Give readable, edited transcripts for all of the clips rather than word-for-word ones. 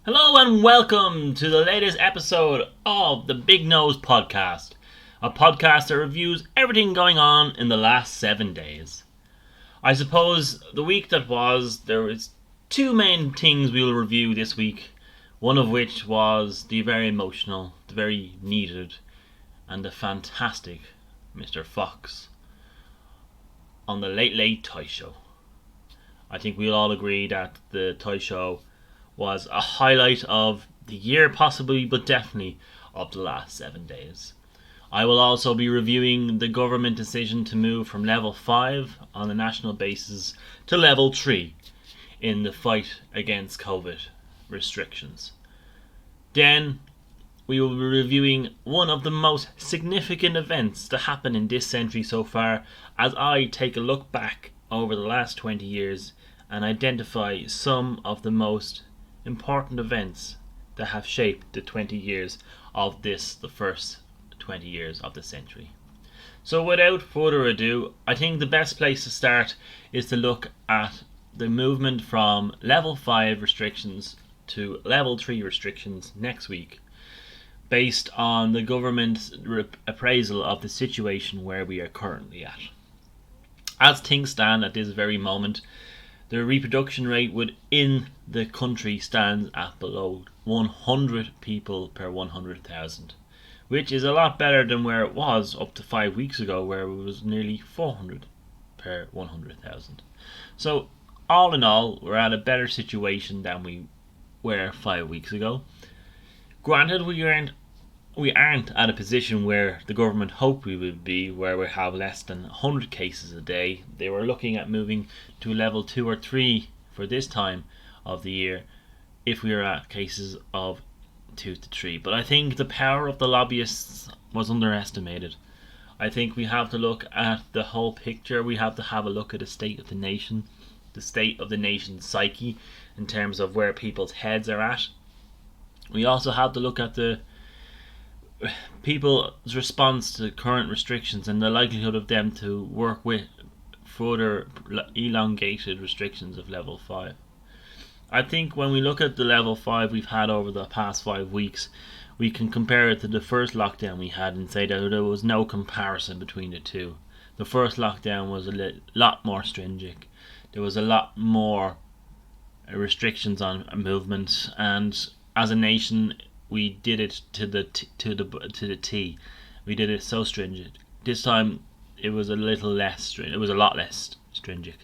Hello and welcome to the latest episode of the Big Nose Podcast, a podcast that reviews everything going on in the last 7 days. I suppose the week that was, there was two main things we will review this week, one of which was the very emotional, the very needed, and the fantastic Mr. Fox on the Late Late Toy Show. I think we'll all agree that the Toy Show was a highlight of the year, possibly, but definitely of the last 7 days. I will also be reviewing the government decision to move from level 5 on a national basis to level 3 in the fight against COVID restrictions. Then we will be reviewing one of the most significant events to happen in this century so far, as I take a look back over the last 20 years and identify some of the most important events that have shaped the 20 years of this, the first 20 years of the century. So without further ado, I think the best place to start is to look at the movement from level 5 restrictions to level 3 restrictions next week, based on the government's appraisal of the situation where we are currently at. As things stand at this very moment, the reproduction rate within the country stands at below 100 people per 100,000, which is a lot better than where it was up to 5 weeks ago, where it was nearly 400 per 100,000. So all in all, we're at a better situation than we were 5 weeks ago. Granted, we aren't at a position where the government hoped we would be, where we have less than 100 cases a day. They were looking at moving to level 2 or 3 for this time of the year if we were at cases of 2 to 3. But I think the power of the lobbyists was underestimated. I think we have to look at the whole picture. We have to have a look at the state of the nation, the state of the nation's psyche in terms of where people's heads are at. We also have to look at the people's response to current restrictions and the likelihood of them to work with further elongated restrictions of level 5. I think when we look at the level 5 we've had over the past 5 weeks, we can compare it to the first lockdown we had and say that there was no comparison between the two. The first lockdown was a lot more stringent. There was a lot more restrictions on movement, and as a nation we did it to the T. We did it so stringent. This time it was a little less stringent. It was a lot less stringent.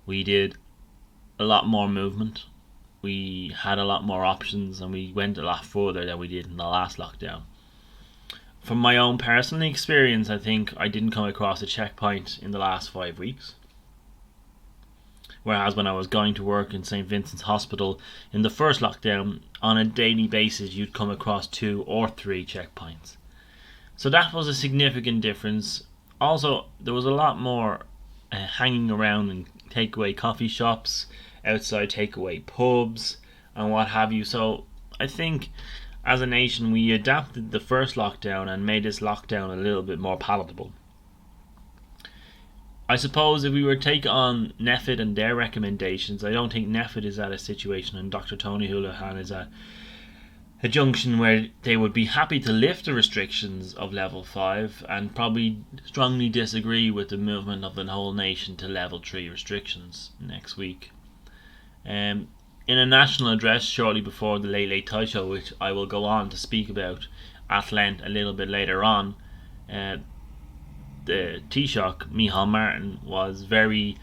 We did a lot more movement. We had a lot more options, and we went a lot further than we did in the last lockdown. From my own personal experience, I think I didn't come across a checkpoint in the last 5 weeks. Whereas when I was going to work in St. Vincent's Hospital in the first lockdown, on a daily basis you'd come across 2 or 3 checkpoints. So that was a significant difference. Also, there was a lot more hanging around in takeaway coffee shops, outside takeaway pubs, and what have you. So I think as a nation we adapted the first lockdown and made this lockdown a little bit more palatable. I suppose if we were to take on NPHET and their recommendations, I don't think NPHET is at a situation and Dr. Tony Holohan is at a junction where they would be happy to lift the restrictions of level 5 and probably strongly disagree with the movement of the whole nation to level 3 restrictions next week. In a national address shortly before the Late Late Toy Show, which I will go on to speak about at length a little bit later on, the Taoiseach, Micheál Martin, was very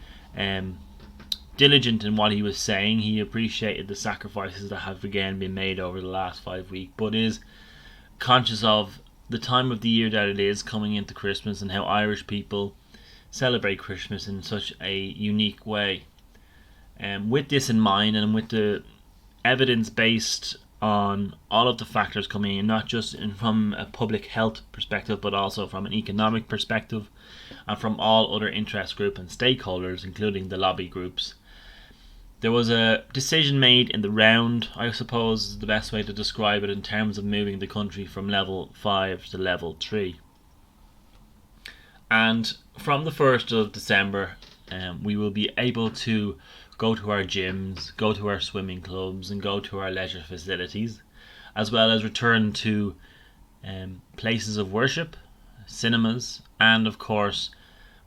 diligent in what he was saying. He appreciated the sacrifices that have again been made over the last 5 weeks, but is conscious of the time of the year that it is coming into Christmas and how Irish people celebrate Christmas in such a unique way. With this in mind, and with the evidence based on all of the factors coming in, not just from a public health perspective but also from an economic perspective and from all other interest groups and stakeholders, including the lobby groups, there was a decision made in the round, I suppose is the best way to describe it, in terms of moving the country from level 5 to level 3. And from the 1st of December we will be able to go to our gyms, go to our swimming clubs, and go to our leisure facilities, as well as return to places of worship, cinemas, and of course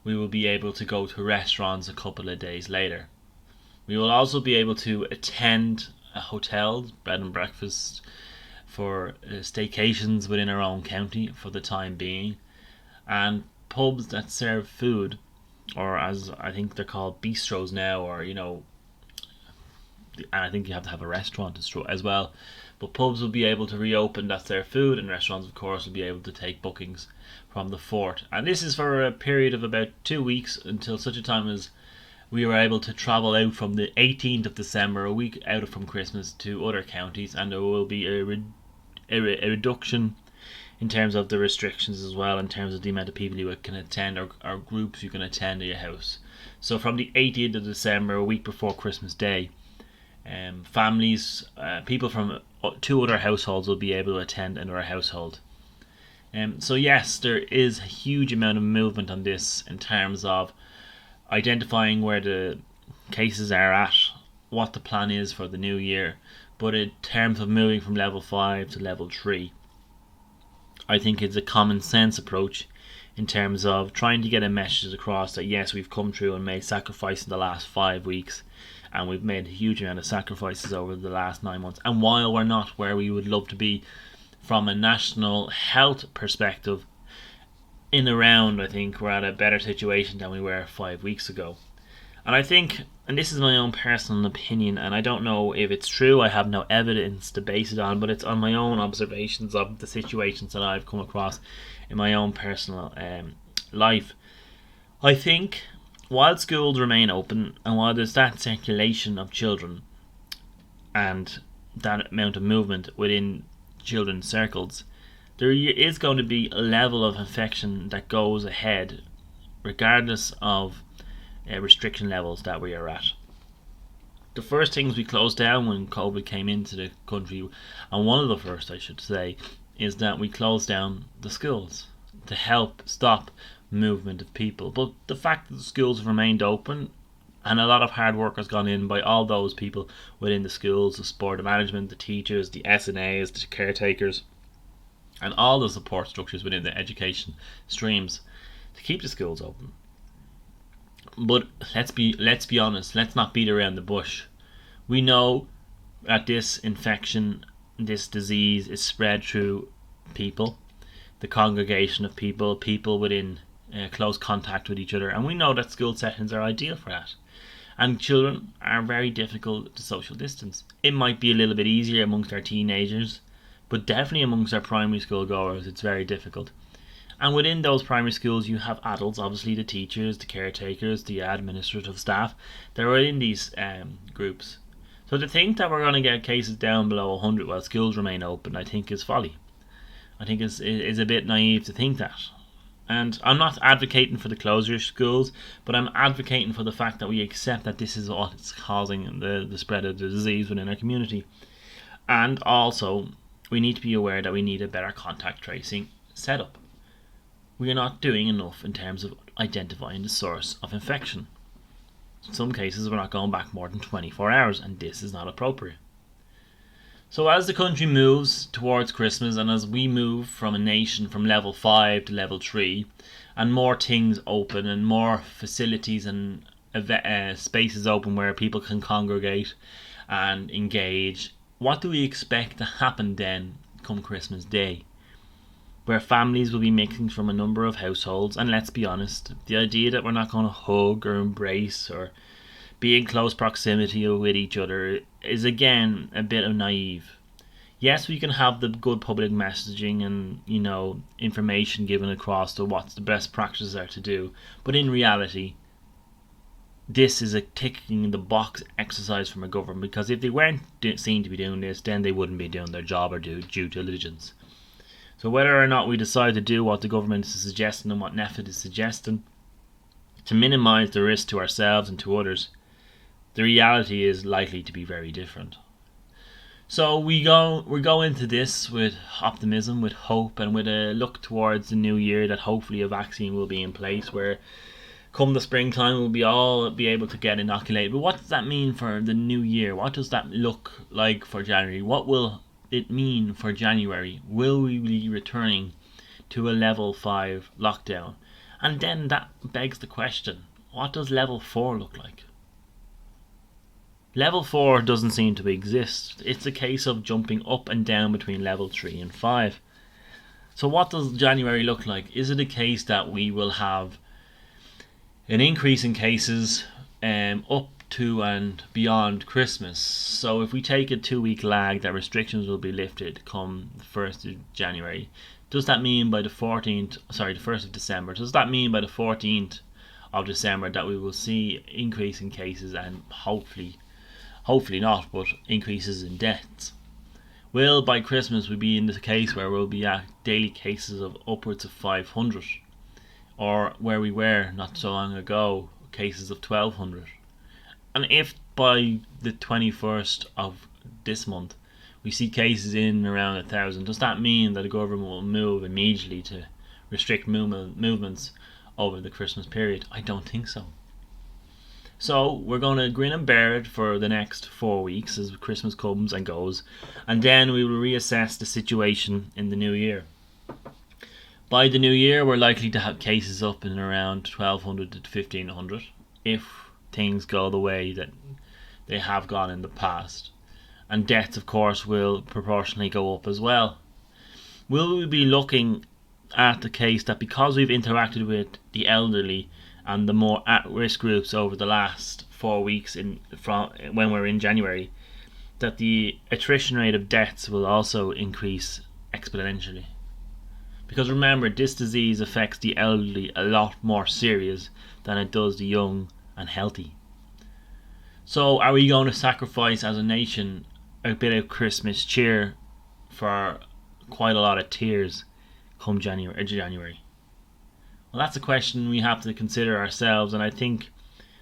we will be able to go to restaurants a couple of days later. We will also be able to attend a hotel, bed and breakfast, for staycations within our own county for the time being, and pubs that serve food, or as I think they're called, bistros now, or and I think you have to have a restaurant as well. But pubs will be able to reopen that serve food, and restaurants, of course, will be able to take bookings from the fort. And this is for a period of about 2 weeks, until such a time as we were able to travel out from the 18th of December, a week out from Christmas, to other counties, and there will be a reduction in terms of the restrictions as well, in terms of the amount of people you can attend, or groups you can attend at your house. So from the 18th of December, a week before Christmas Day, families, people from 2 other households will be able to attend in our household. So yes, there is a huge amount of movement on this in terms of identifying where the cases are at, what the plan is for the new year. But in terms of moving from level 5 to level 3, I think it's a common sense approach in terms of trying to get a message across that yes, we've come through and made sacrifice in the last 5 weeks, and we've made a huge amount of sacrifices over the last 9 months. And while we're not where we would love to be from a national health perspective, in around, I think we're at a better situation than we were 5 weeks ago. And I think, and this is my own personal opinion, and I don't know if it's true, I have no evidence to base it on, but it's on my own observations of the situations that I've come across in my own personal life. I think while schools remain open, and while there's that circulation of children and that amount of movement within children's circles, there is going to be a level of infection that goes ahead regardless of restriction levels that we are at. The first things we closed down when COVID came into the country, and one of the first I should say, is that we closed down the schools to help stop movement of people. But the fact that the schools have remained open, and a lot of hard work has gone in by all those people within the schools, the sport management, the teachers, the SNAs, the caretakers, and all the support structures within the education streams to keep the schools open. But let's be honest, let's not beat around the bush. We know that this infection, this disease is spread through people, the congregation of people within close contact with each other, and we know that school settings are ideal for that. And children are very difficult to social distance. It might be a little bit easier amongst our teenagers, but definitely amongst our primary school goers it's very difficult. And within those primary schools you have adults, obviously the teachers, the caretakers, the administrative staff, they're within these groups. So to think that we're going to get cases down below 100 while schools remain open, I think is folly. I think it's a bit naive to think that. And I'm not advocating for the closure of schools, but I'm advocating for the fact that we accept that this is what's causing the spread of the disease within our community. And also, we need to be aware that we need a better contact tracing setup. We are not doing enough in terms of identifying the source of infection. In some cases, we're not going back more than 24 hours, and this is not appropriate. So as the country moves towards Christmas, and as we move from a nation from level 5 to level 3, and more things open and more facilities and spaces open where people can congregate and engage, what do we expect to happen then come Christmas Day? Where families will be mixing from a number of households, and let's be honest, the idea that we're not going to hug or embrace or be in close proximity with each other is again a bit of naive. Yes, we can have the good public messaging and information given across to what the best practices are to do, but in reality this is a ticking in the box exercise from a government, because if they weren't seen to be doing this, then they wouldn't be doing their job or due diligence. So whether or not we decide to do what the government is suggesting and what NPHET is suggesting to minimise the risk to ourselves and to others, the reality is likely to be very different. So we go into this with optimism, with hope, and with a look towards the new year that hopefully a vaccine will be in place where come the springtime, we'll all be able to get inoculated. But what does that mean for the new year? What does that look like for January? What will it mean for January? Will we be returning to a level 5 lockdown? And then that begs the question, what does level 4 look like? Level 4 doesn't seem to exist. It's a case of jumping up and down between level 3 and 5. So what does January look like? Is it a case that we will have an increase in cases up to and beyond Christmas? So if we take a 2-week lag that restrictions will be lifted come the 1st of January, does that mean by the 1st of December, does that mean by the 14th of December that we will see increase in cases and hopefully not, but increases in deaths? Will by Christmas we be in the case where we'll be at daily cases of upwards of 500? Or where we were not so long ago, cases of 1,200. And if by the 21st of this month we see cases in around 1,000, does that mean that the government will move immediately to restrict movements over the Christmas period? I don't think so. So we're going to grin and bear it for the next 4 weeks as Christmas comes and goes, and then we will reassess the situation in the new year. By the new year, we're likely to have cases up in around 1,200 to 1,500 if things go the way that they have gone in the past. And deaths, of course, will proportionally go up as well. Will we be looking at the case that because we've interacted with the elderly and the more at-risk groups over the last 4 weeks from when we're in January, that the attrition rate of deaths will also increase exponentially? Because remember, this disease affects the elderly a lot more serious than it does the young and healthy. So are we going to sacrifice as a nation a bit of Christmas cheer for quite a lot of tears come January? Well, that's a question we have to consider ourselves, and I think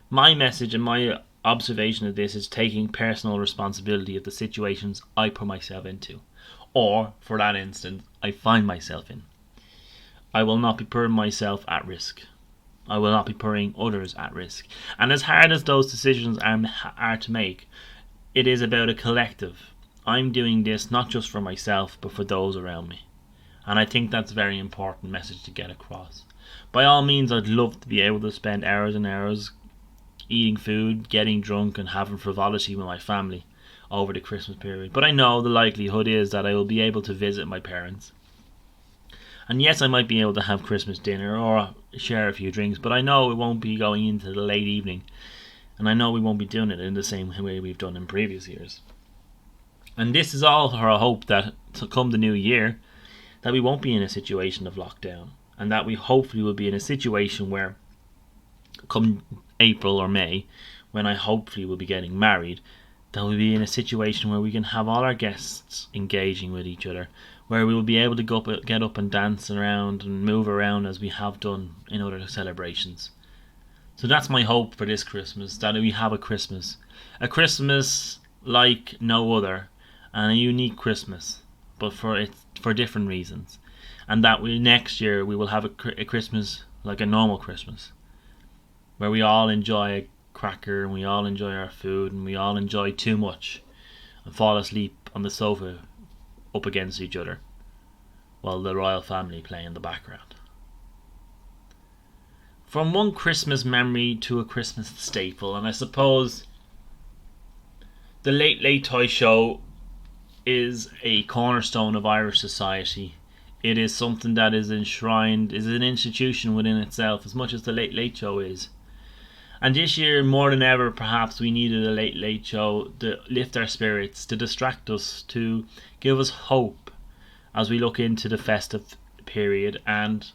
my message and my observation of this is taking personal responsibility of the situations I put myself into, or, for that instance, I find myself in. I will not be putting myself at risk. I will not be putting others at risk. And as hard as those decisions are to make, it is about a collective. I'm doing this not just for myself, but for those around me. And I think that's a very important message to get across. By all means, I'd love to be able to spend hours and hours eating food, getting drunk and having frivolity with my family over the Christmas period. But I know the likelihood is that I will be able to visit my parents. And yes, I might be able to have Christmas dinner or share a few drinks, but I know it won't be going into the late evening. And I know we won't be doing it in the same way we've done in previous years. And this is all for a hope that to come the new year, that we won't be in a situation of lockdown. And that we hopefully will be in a situation where, come April or May, when I hopefully will be getting married, that we'll be in a situation where we can have all our guests engaging with each other, where we will be able to get up and dance around and move around as we have done in other celebrations. So that's my hope for this Christmas, that we have a Christmas like no other, and a unique Christmas, but for different reasons. And that next year we will have a Christmas like a normal Christmas, where we all enjoy a cracker and we all enjoy our food and we all enjoy too much and fall asleep on the sofa up against each other while the royal family play in the background. From one Christmas memory to a Christmas staple, and I suppose the Late Late Toy Show is a cornerstone of Irish society. It is something that is enshrined, is an institution within itself, as much as the Late Late Show is. And this year, more than ever, perhaps we needed a Late Late Show to lift our spirits, to distract us, to give us hope as we look into the festive period. And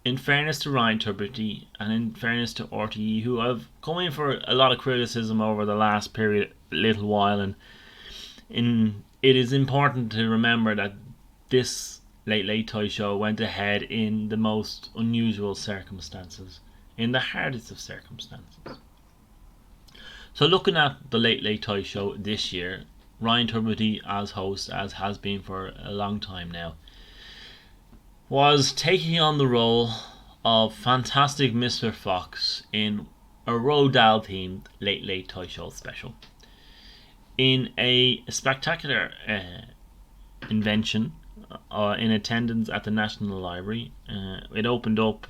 in fairness to Ryan Tubridy and in fairness to RTE, who have come in for a lot of criticism over the last little while, and it is important to remember that this Late Late Toy Show went ahead in the most unusual circumstances, in the hardest of circumstances. So looking at the Late Late Toy Show this year, Ryan Tubridy as host, as has been for a long time now, was taking on the role of fantastic Mr. Fox in a Roald Dahl themed Late Late Toy Show special. In a spectacular invention in attendance at the National Library, it opened up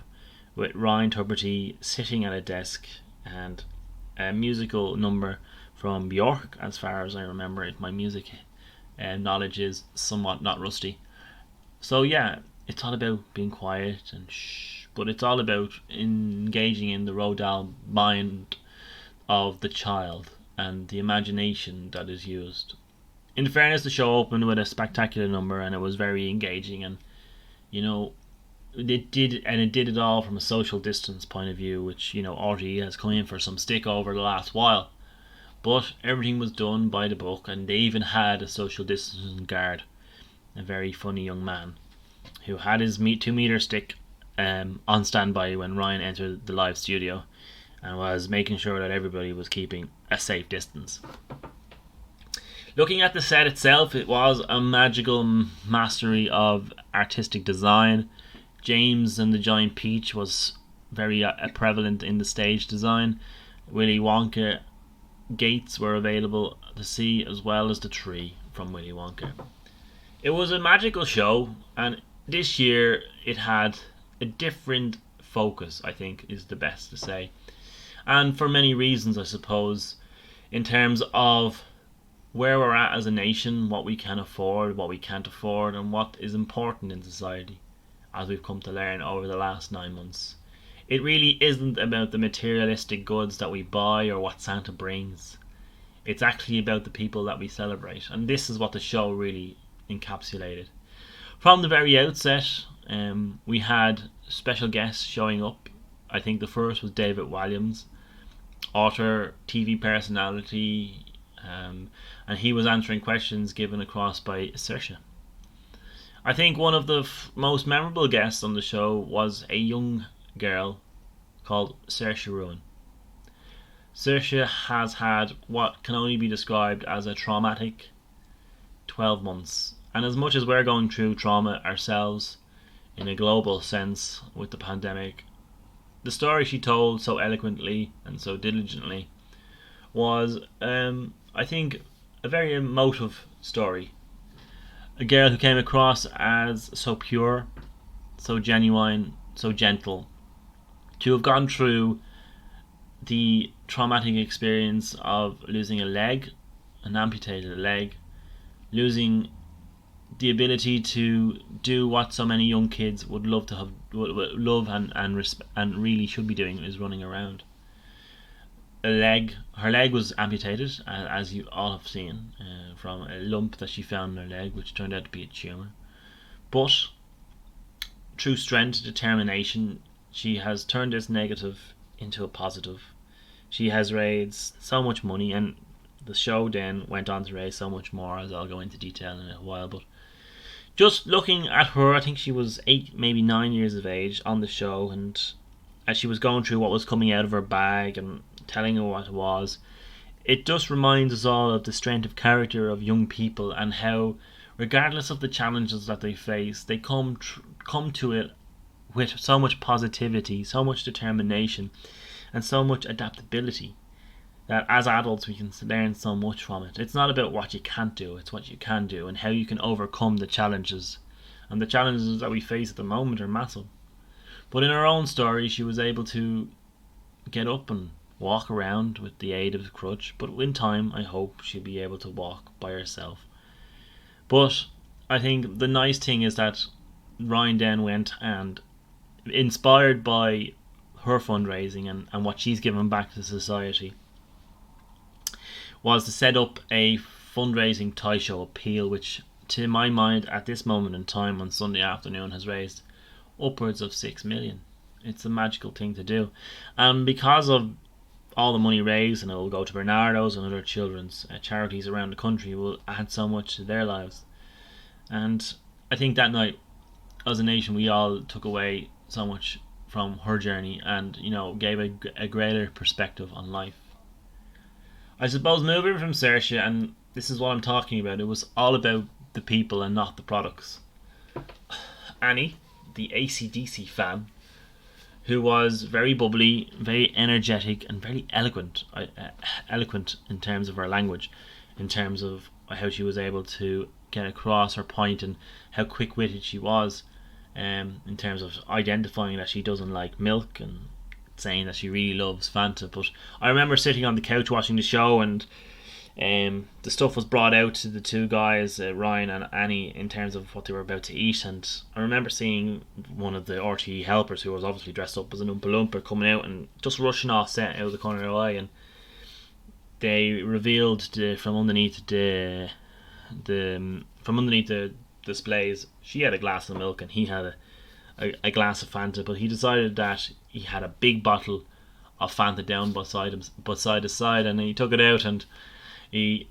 with Ryan Tubridy sitting at a desk and a musical number from Björk, as far as I remember it. My music knowledge is somewhat not rusty. So yeah, it's all about being quiet and shh, but it's all about engaging in the Roald Dahl mind of the child and the imagination that is used. In fairness, the show opened with a spectacular number and it was very engaging, and it did it all from a social distance point of view, which RTE has come in for some stick over the last while. But everything was done by the book, and they even had a social distancing guard, a very funny young man, who had his 2 meter stick on standby when Ryan entered the live studio, and was making sure that everybody was keeping a safe distance. Looking at the set itself, it was a magical mastery of artistic design. James and the Giant Peach was very prevalent in the stage design. Willy Wonka gates were available to see, as well as the tree from Willy Wonka. It was a magical show, and this year it had a different focus, I think is the best to say. And for many reasons, I suppose, in terms of where we're at as a nation, what we can afford, what we can't afford, and what is important in society, as we've come to learn over the last 9 months. It really isn't about the materialistic goods that we buy or what Santa brings. It's actually about the people that we celebrate, and this is what the show really encapsulated. From the very outset, we had special guests showing up. I think the first was David Walliams, author, TV personality, and he was answering questions given across by Saoirse. I think one of the most memorable guests on the show was a young girl called Saoirse Ronan. Saoirse has had what can only be described as a traumatic 12 months. And as much as we're going through trauma ourselves in a global sense with the pandemic, the story she told so eloquently and so diligently was, I think, a very emotive story. A girl who came across as so pure, so genuine, so gentle. To have gone through the traumatic experience of losing a leg, an amputated leg, losing the ability to do what so many young kids would love to have, would love and really should be doing, is running around. Her leg was amputated, as you all have seen, from a lump that she found in her leg, which turned out to be a tumour. But through strength, determination, she has turned this negative into a positive. She has raised so much money, and the show then went on to raise so much more, as I'll go into detail in a while. But just looking at her, I think she was 8, maybe 9 years of age on the show, and as she was going through what was coming out of her bag and telling her what it was, it just reminds us all of the strength of character of young people, and how, regardless of the challenges that they face, they come to it with so much positivity, so much determination, and so much adaptability, that as adults we can learn so much from it. It's not about what you can't do, it's what you can do and how you can overcome the challenges. And the challenges that we face at the moment are massive. But in her own story, she was able to get up and walk around with the aid of a crutch, but in time I hope she'll be able to walk by herself. But I think the nice thing is that Ryan then went, and inspired by her fundraising and what she's given back to society, was to set up a fundraising toy show appeal, which to my mind at this moment in time on Sunday afternoon has raised upwards of 6 million. It's a magical thing to do, and because of all the money raised, and it will go to Bernardo's and other children's charities around the country, will add so much to their lives. And I think that night, as a nation, we all took away so much from her journey, and gave a greater perspective on life. I suppose moving from Saoirse, and this is what I'm talking about, it was all about the people and not the products. Annie, the AC/DC fan, who was very bubbly, very energetic, and very eloquent. Eloquent in terms of her language, in terms of how she was able to get across her point and how quick-witted she was, in terms of identifying that she doesn't like milk and saying that she really loves Fanta. But I remember sitting on the couch watching the show, and the stuff was brought out to the two guys, Ryan and Annie, in terms of what they were about to eat. And I remember seeing one of the RTE helpers, who was obviously dressed up as an Oompa Loompa, coming out and just rushing off set out of the corner of their eye. And they revealed from underneath the displays, she had a glass of milk and he had a glass of Fanta. But he decided that he had a big bottle of Fanta down beside his side, and he took it out and he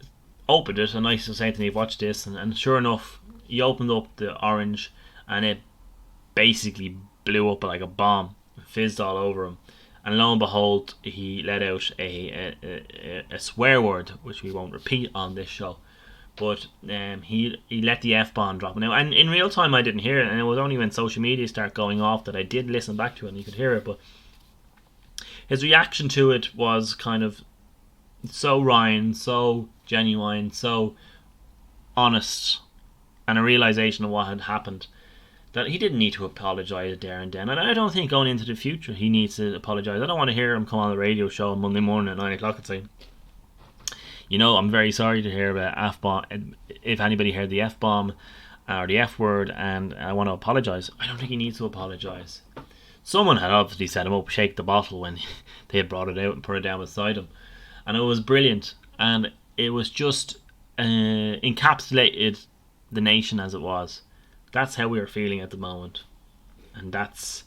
opened it. And I was saying to me, watch this, and sure enough, he opened up the orange and it basically blew up like a bomb, fizzed all over him. And lo and behold, he let out a swear word, which we won't repeat on this show. But he let the F-bomb drop. Now, and in real time I didn't hear it, and it was only when social media started going off that I did listen back to it and you could hear it. But his reaction to it was kind of so Ryan, so genuine, so honest, and a realisation of what had happened, that he didn't need to apologise there and then. And I don't think going into the future he needs to apologise. I don't want to hear him come on the radio show on Monday morning at 9 o'clock and say, you know, I'm very sorry to hear about F-bomb. If anybody heard the F-bomb or the F-word, and I want to apologise. I don't think he needs to apologise. Someone had obviously set him up, shake the bottle when they had brought it out and put it down beside him. And it was brilliant. And it was just encapsulated the nation as it was. That's how we were feeling at the moment. And that's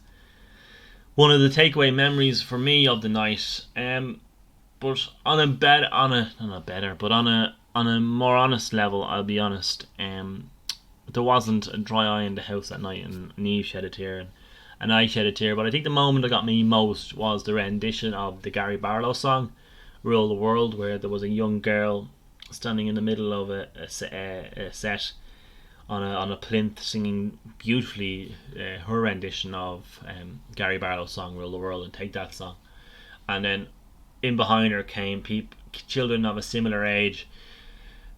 one of the takeaway memories for me of the night. But on a more honest level, I'll be honest, there wasn't a dry eye in the house that night, and Neve shed a tear, and I shed a tear. But I think the moment that got me most was the rendition of the Gary Barlow song, Rule the World, where there was a young girl standing in the middle of a set on a plinth, singing beautifully her rendition of Gary Barlow's song Rule the World, and Take That Song. And then in behind her came children of a similar age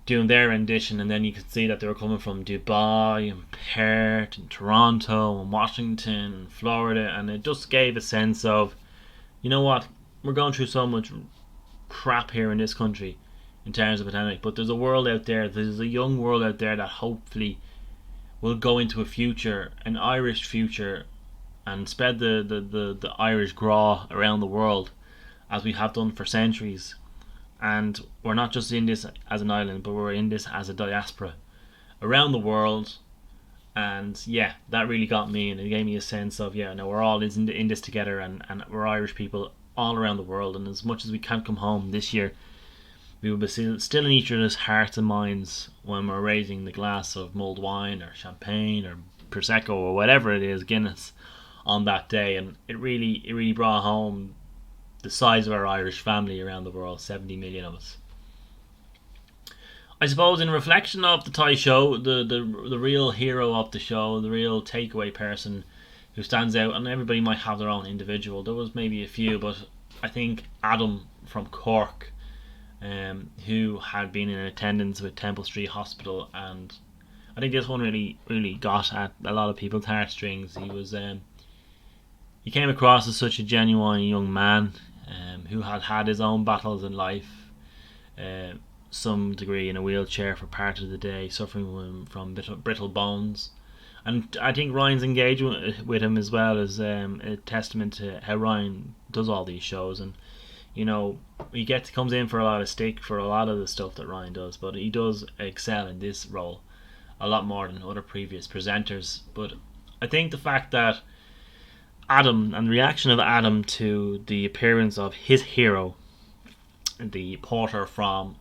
doing their rendition, and then you could see that they were coming from Dubai and Perth and Toronto and Washington and Florida, and it just gave a sense of, you know what, we're going through so much crap here in this country in terms of pandemic, but there's a world out there, there's a young world out there that hopefully will go into a future, an Irish future, and spread the Irish graw around the world, as we have done for centuries. And we're not just in this as an island, but we're in this as a diaspora around the world. And yeah, that really got me, and it gave me a sense of, yeah, no, we're all in this together, and we're Irish people all around the world. And as much as we can't come home this year, we will be still in each other's hearts and minds when we're raising the glass of mulled wine or champagne or Prosecco or whatever it is, Guinness, on that day. And it really brought home the size of our Irish family around the world, 70 million of us. I suppose in reflection of the Thai show, the real hero of the show, the real takeaway person who stands out, and everybody might have their own individual, there was maybe a few, but I think Adam from Cork, who had been in attendance with Temple Street Hospital, and I think this one really got at a lot of people's heartstrings. He came across as such a genuine young man, who had his own battles in life, some degree in a wheelchair for part of the day, suffering from brittle bones. And I think Ryan's engagement with him as well is a testament to how Ryan does all these shows. And you know, he comes in for a lot of stick for a lot of the stuff that Ryan does, but he does excel in this role a lot more than other previous presenters. But I think the fact that Adam, and the reaction of Adam to the appearance of his hero, the porter from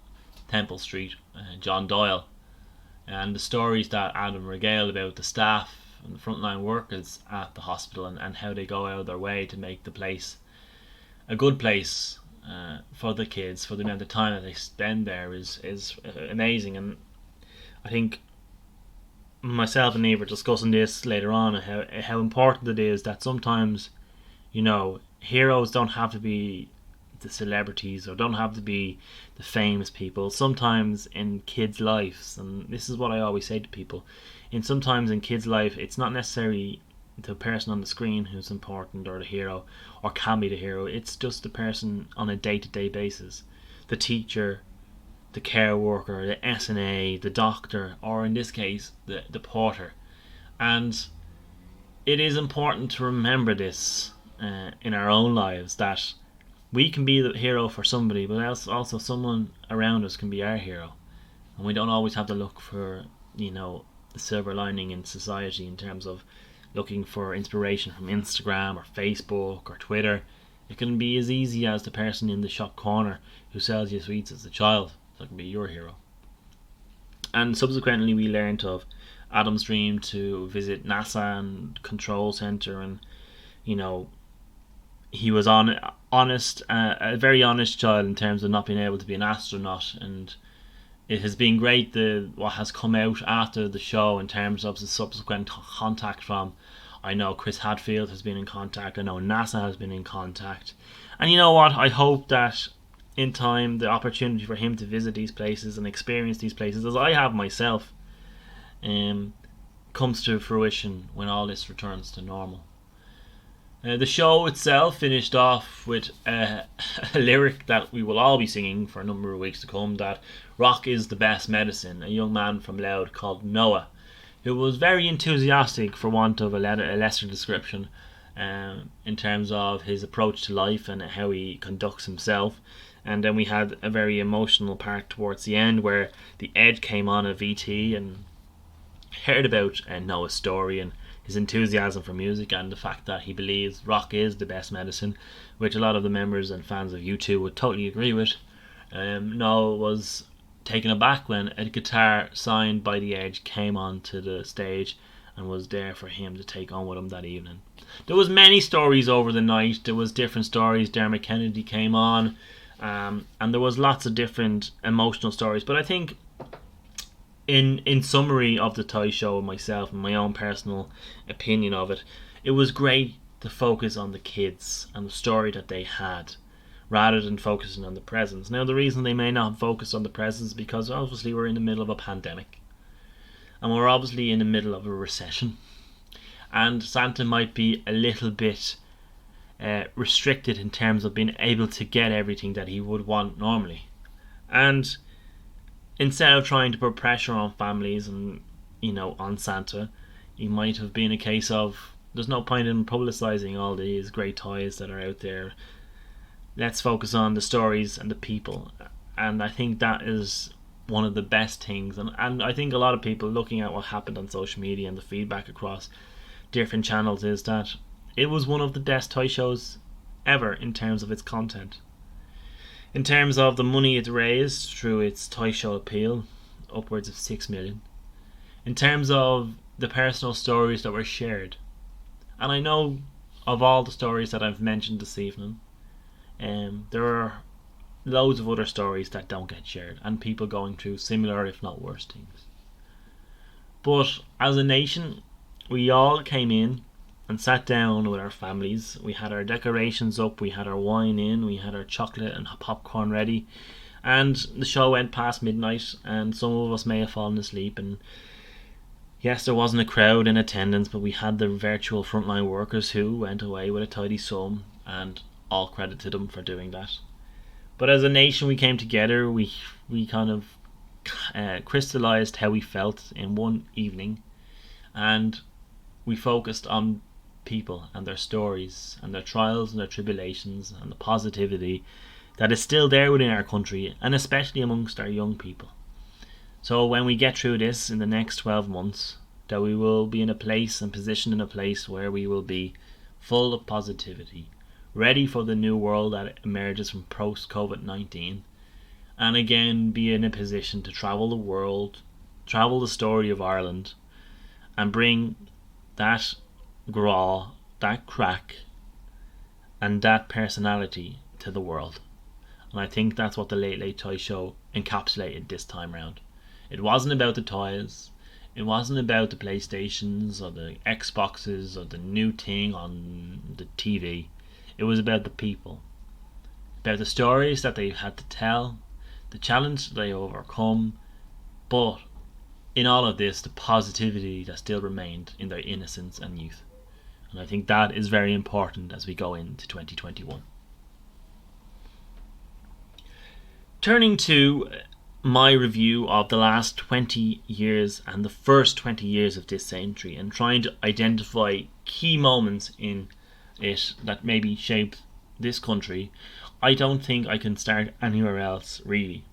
Temple Street, John Doyle, and the stories that Adam regaled about the staff and the frontline workers at the hospital, and how they go out of their way to make the place a good place for the kids, for the amount of time that they spend there is amazing. And I think myself and Eve were discussing this later on, how important it is that sometimes Heroes don't have to be the celebrities or don't have to be the famous people. Sometimes in kids' lives, and this is what I always say to people, sometimes in kids' life, it's not necessarily the person on the screen who's important or the hero or can be the hero. It's just the person on a day-to-day basis, the teacher, the care worker, the SNA, the doctor, or in this case, the porter. And it is important to remember this in our own lives, that we can be the hero for somebody, but also someone around us can be our hero. And we don't always have to look for, the silver lining in society in terms of looking for inspiration from Instagram or Facebook or Twitter. It can be as easy as the person in the shop corner who sells you sweets as a child. That can be your hero. And subsequently we learned of Adam's dream to visit NASA and Control Center, and he was honest, a very honest child in terms of not being able to be an astronaut. And it has been great what has come out after the show in terms of the subsequent contact from, I know Chris Hadfield has been in contact, I know NASA has been in contact, and you know what, I hope that in time the opportunity for him to visit these places and experience these places, as I have myself, comes to fruition when all this returns to normal. The show itself finished off with a lyric that we will all be singing for a number of weeks to come, that rock is the best medicine. A young man from Louth called Noah, who was very enthusiastic, for want of a lesser description, in terms of his approach to life and how he conducts himself. And then we had a very emotional part towards the end where the Ed came on a VT and heard about Noah's story and his enthusiasm for music and the fact that he believes rock is the best medicine, which a lot of the members and fans of U2 would totally agree with. Noah was taken aback when a guitar signed by The Edge came onto the stage and was there for him to take on with him that evening. There was many stories over the night. There was different stories. Dermot Kennedy came on, and there was lots of different emotional stories. But I think in summary of the Toy Show, myself and my own personal opinion of it, it was great to focus on the kids and the story that they had, rather than focusing on the presents. Now, the reason they may not focus on the presents is because obviously we're in the middle of a pandemic, and we're obviously in the middle of a recession, and Santa might be a little bit restricted in terms of being able to get everything that he would want normally. And instead of trying to put pressure on families and on Santa, it might have been a case of, there's no point in publicising all these great toys that are out there. Let's focus on the stories and the people. And I think that is one of the best things. And I think a lot of people, looking at what happened on social media and the feedback across different channels, is that it was one of the best toy shows ever in terms of its content. In terms of the money it raised through its toy show appeal, upwards of 6 million. In terms of the personal stories that were shared, and I know of all the stories that I've mentioned this evening, there are loads of other stories that don't get shared, and people going through similar, if not worse, things. But as a nation, we all came in and sat down with our families. We had our decorations up, we had our wine in, we had our chocolate and popcorn ready, and the show went past midnight, and some of us may have fallen asleep. And yes, there wasn't a crowd in attendance, but we had the virtual frontline workers who went away with a tidy sum, and all credit to them for doing that. But as a nation, we came together. We kind of crystallized how we felt in one evening, and we focused on people and their stories and their trials and their tribulations and the positivity that is still there within our country, and especially amongst our young people. So when we get through this in the next 12 months, that we will be in a place and positioned in a place where we will be full of positivity, ready for the new world that emerges from post-COVID-19, and again be in a position to travel the world, travel the story of Ireland, and bring that graw, that crack, and that personality to the world. And I think that's what the Late Late Toy Show encapsulated this time round. It wasn't about the toys, it wasn't about the PlayStations or the Xboxes or the new thing on the TV. It was about the people, about the stories that they had to tell, the challenge they overcome, but in all of this, the positivity that still remained in their innocence and youth. And I think that is very important as we go into 2021. Turning to my review of the last 20 years and the first 20 years of this century, and trying to identify key moments in it that maybe shaped this country, I don't think I can start anywhere else really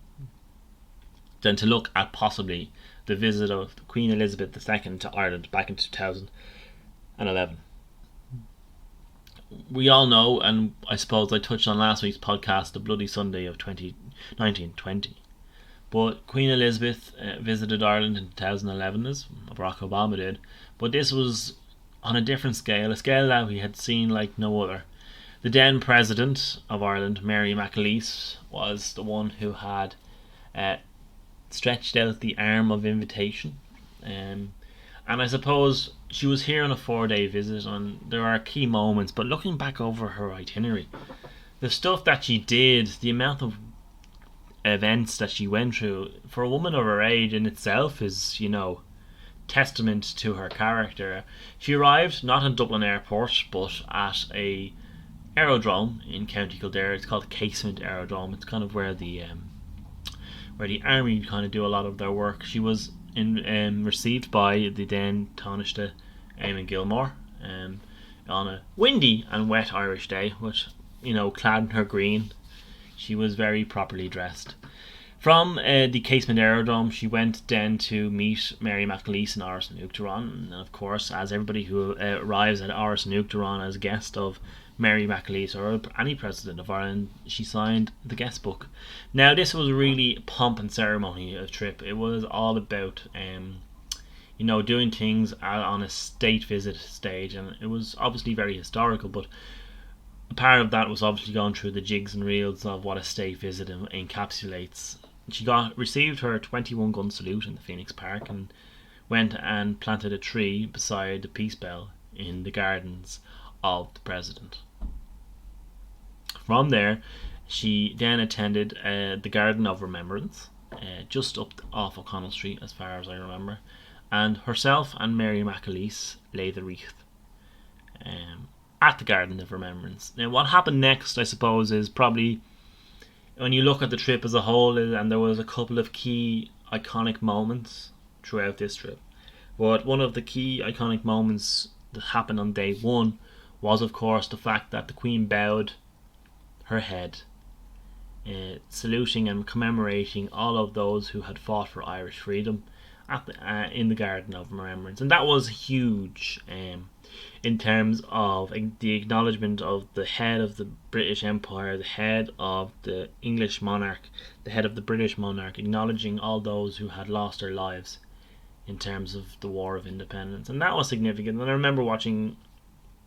than to look at possibly the visit of Queen Elizabeth II to Ireland back in 2011. We all know, and I suppose I touched on last week's podcast, the Bloody Sunday of 1920. But Queen Elizabeth visited Ireland in 2011, as Barack Obama did. But this was on a different scale, a scale that we had seen like no other. The then President of Ireland, Mary McAleese, was the one who had stretched out the arm of invitation. And I suppose she was here on a 4-day visit, and there are key moments. But looking back over her itinerary, the stuff that she did, the amount of events that she went through, for a woman of her age in itself is, testament to her character. She arrived not in Dublin Airport, but at a aerodrome in County Kildare. It's called Casement Aerodrome. It's kind of where the army kind of do a lot of their work. She was received by the then Taoiseach Eamon Gilmore on a windy and wet Irish day, which, clad in her green. She was very properly dressed. From the Casement Aerodrome, she went then to meet Mary McAleese in Áras an Uachtaráin. And of course, as everybody who arrives at Áras an Uachtaráin as a guest of Mary McAleese or any president of Ireland, she signed the guest book. Now, this was really pomp and ceremony of trip. It was all about doing things on a state visit stage, and it was obviously very historical, but a part of that was obviously going through the jigs and reels of what a state visit encapsulates. She received her 21 gun salute in the Phoenix Park and went and planted a tree beside the Peace Bell in the gardens of the President. From there, she then attended the Garden of Remembrance, just up off O'Connell Street as far as I remember, and herself and Mary McAleese laid the wreath at the Garden of Remembrance. Now, what happened next, I suppose, is probably, when you look at the trip as a whole, and there was a couple of key iconic moments throughout this trip, but one of the key iconic moments that happened on day one was, of course, the fact that the Queen bowed her head, saluting and commemorating all of those who had fought for Irish freedom in the Garden of Remembrance. And that was huge in terms of the acknowledgement of the head of the British Empire, the head of the English monarch, the head of the British monarch, acknowledging all those who had lost their lives in terms of the War of Independence. And that was significant. And I remember watching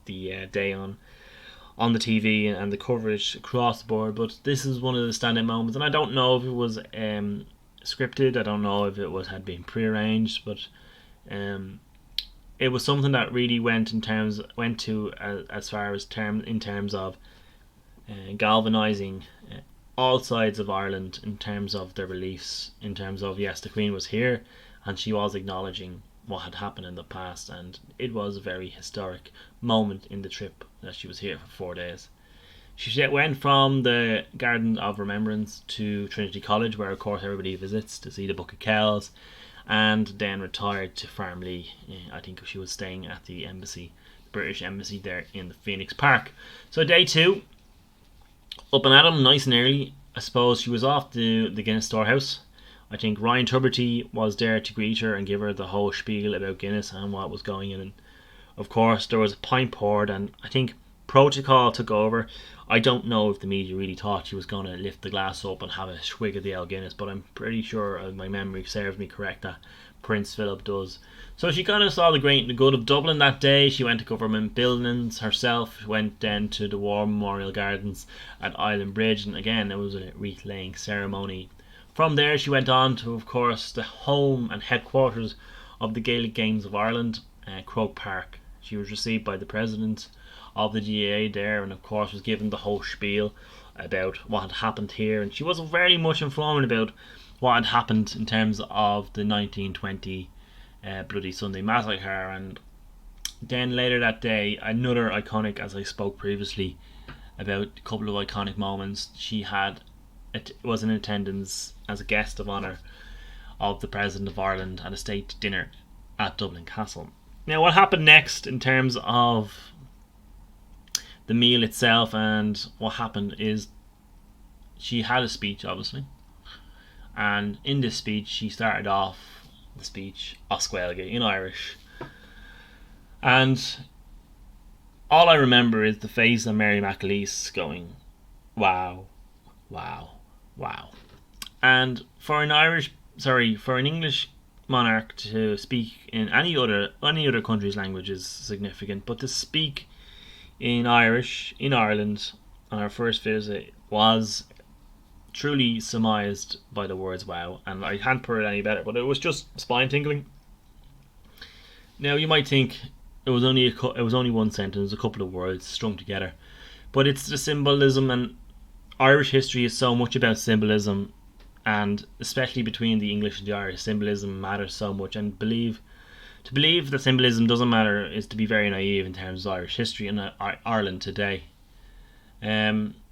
the day on the TV and the coverage across the board, but this is one of the standout moments. And I don't know if it was scripted, I don't know if it had been prearranged, but it was something that really went in terms of galvanizing all sides of Ireland in terms of their beliefs, in terms of, yes, the Queen was here and she was acknowledging what had happened in the past, and it was a very historic moment in the trip that she was here for 4 days. She went from the Garden of Remembrance to Trinity College, where of course everybody visits to see the Book of Kells, and then retired to Farmleigh. I think she was staying at the embassy, the British embassy there in the Phoenix Park. So day two, up and at 'em nice and early. I suppose she was off to the Guinness Storehouse. I think Ryan Tubridy was there to greet her and give her the whole spiel about Guinness and what was going in. And of course, there was a pint poured, and I think protocol took over. I don't know if the media really thought she was going to lift the glass up and have a swig of the old Guinness, but I'm pretty sure, my memory serves me correct, that Prince Philip does. So she kind of saw the great and the good of Dublin that day. She went to government buildings herself, went then to the War Memorial Gardens at Island Bridge, and again, it was a wreath laying ceremony. From there, she went on to, of course, the home and headquarters of the Gaelic Games of Ireland, Croke Park. She was received by the president of the GAA there, and of course was given the whole spiel about what had happened here, and she was very much informed about what had happened in terms of the 1920 Bloody Sunday Massacre. And then later that day, another iconic, as I spoke previously about a couple of iconic moments, she was in attendance as a guest of honour of the President of Ireland at a state dinner at Dublin Castle. Now, what happened next in terms of the meal itself and what happened is she had a speech, obviously, and in this speech she started off the speech Oscuelga in Irish, and all I remember is the face of Mary McAleese going, wow, wow, wow. And for an English monarch to speak in any other country's language is significant, but to speak in Irish in Ireland on our first visit was truly surmised by the words wow, and I can't put it any better, but it was just spine tingling. Now you might think it was only one sentence, a couple of words strung together, but it's the symbolism, and Irish history is so much about symbolism, and especially between the English and the Irish, symbolism matters so much. And to believe that symbolism doesn't matter is to be very naive in terms of Irish history and Ireland today.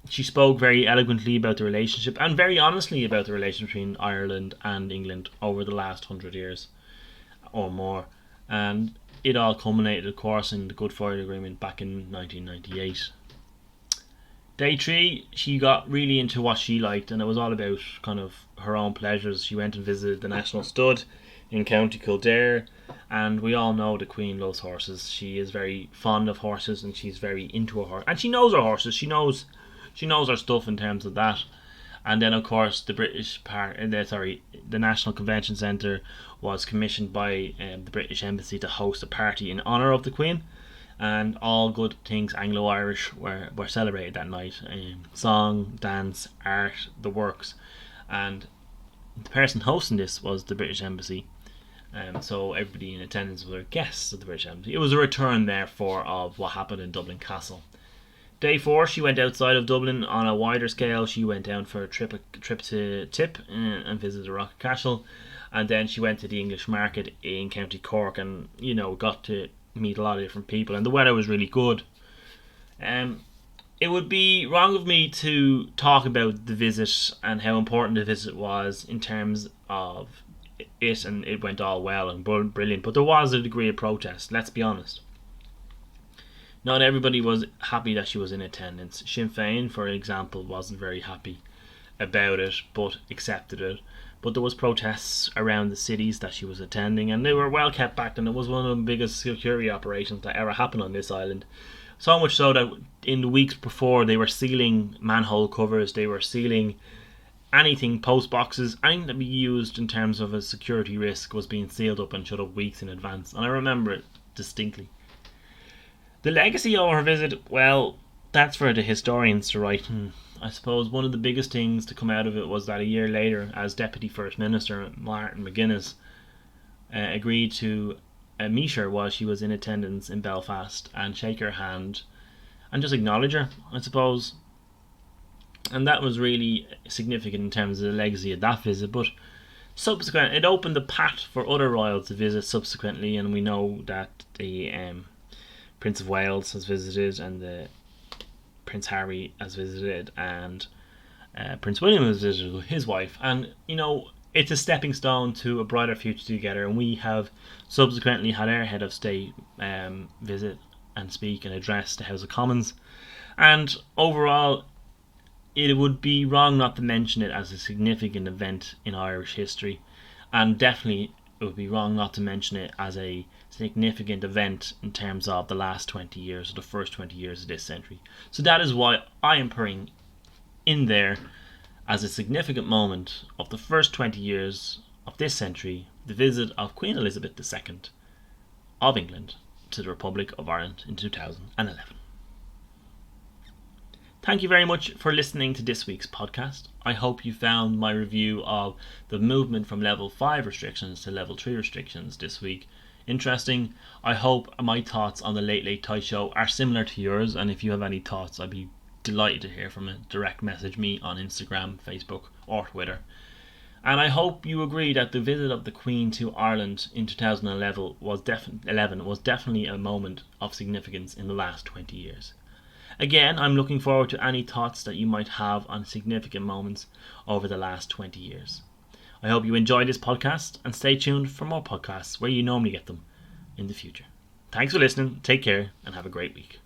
She spoke very eloquently about the relationship, and very honestly about the relationship between Ireland and England over the last 100 years or more, and it all culminated, of course, in the Good Friday Agreement back in 1998. Day 3, she got really into what she liked, and it was all about kind of her own pleasures. She went and visited the National Stud in County Kildare, and we all know the Queen loves horses. She is very fond of horses, and she's very into her horse, and she knows her horses. She knows her stuff in terms of that. And then, of course, the National Convention Centre was commissioned by the British Embassy to host a party in honour of the Queen, and all good things Anglo-Irish were celebrated that night. Song, dance, art, the works. And the person hosting this was the British Embassy. So everybody in attendance were guests of the British Embassy. It was a return, therefore, of what happened in Dublin Castle. Day 4, she went outside of Dublin on a wider scale. She went down for a trip to Tip and visited Rock Castle, and then she went to the English market in County Cork, and got to meet a lot of different people, and the weather was really good. It would be wrong of me to talk about the visit and how important the visit was in terms of it, and it went all well and brilliant, but there was a degree of protest, let's be honest. Not everybody was happy that she was in attendance. Sinn Féin, for example, wasn't very happy about it, but accepted it. But there was protests around the cities that she was attending, and they were well kept back, and it was one of the biggest security operations that ever happened on this island. So much so that in the weeks before, they were sealing manhole covers, they were sealing anything, post boxes, anything that we used in terms of a security risk was being sealed up and shut up weeks in advance, and I remember it distinctly. The legacy of her visit, well, that's for the historians to write. I suppose one of the biggest things to come out of it was that a year later, as Deputy First Minister Martin McGuinness agreed to meet her while she was in attendance in Belfast and shake her hand and just acknowledge her, I suppose. And that was really significant in terms of the legacy of that visit. But subsequently, it opened the path for other royals to visit subsequently, and we know that the Prince of Wales has visited, and the Prince Harry has visited, and Prince William has visited with his wife, and it's a stepping stone to a brighter future together. And we have subsequently had our head of state visit and speak and address the House of Commons, and overall it would be wrong not to mention it as a significant event in Irish history, and definitely it would be wrong not to mention it as a significant event in terms of the last 20 years, or the first 20 years of this century. So that is why I am putting in there as a significant moment of the first 20 years of this century, the visit of Queen Elizabeth II of England to the Republic of Ireland in 2011. Thank you very much for listening to this week's podcast. I hope you found my review of the movement from level 5 restrictions to level 3 restrictions this week interesting. I hope my thoughts on the Late Late Toy Show are similar to yours, and if you have any thoughts, I'd be delighted to hear from it. Direct message me on Instagram, Facebook, or Twitter. And I hope you agree that the visit of the Queen to Ireland in 2011 was definitely a moment of significance in the last 20 years. Again, I'm looking forward to any thoughts that you might have on significant moments over the last 20 years. I hope you enjoy this podcast and stay tuned for more podcasts where you normally get them in the future. Thanks for listening, take care, and have a great week.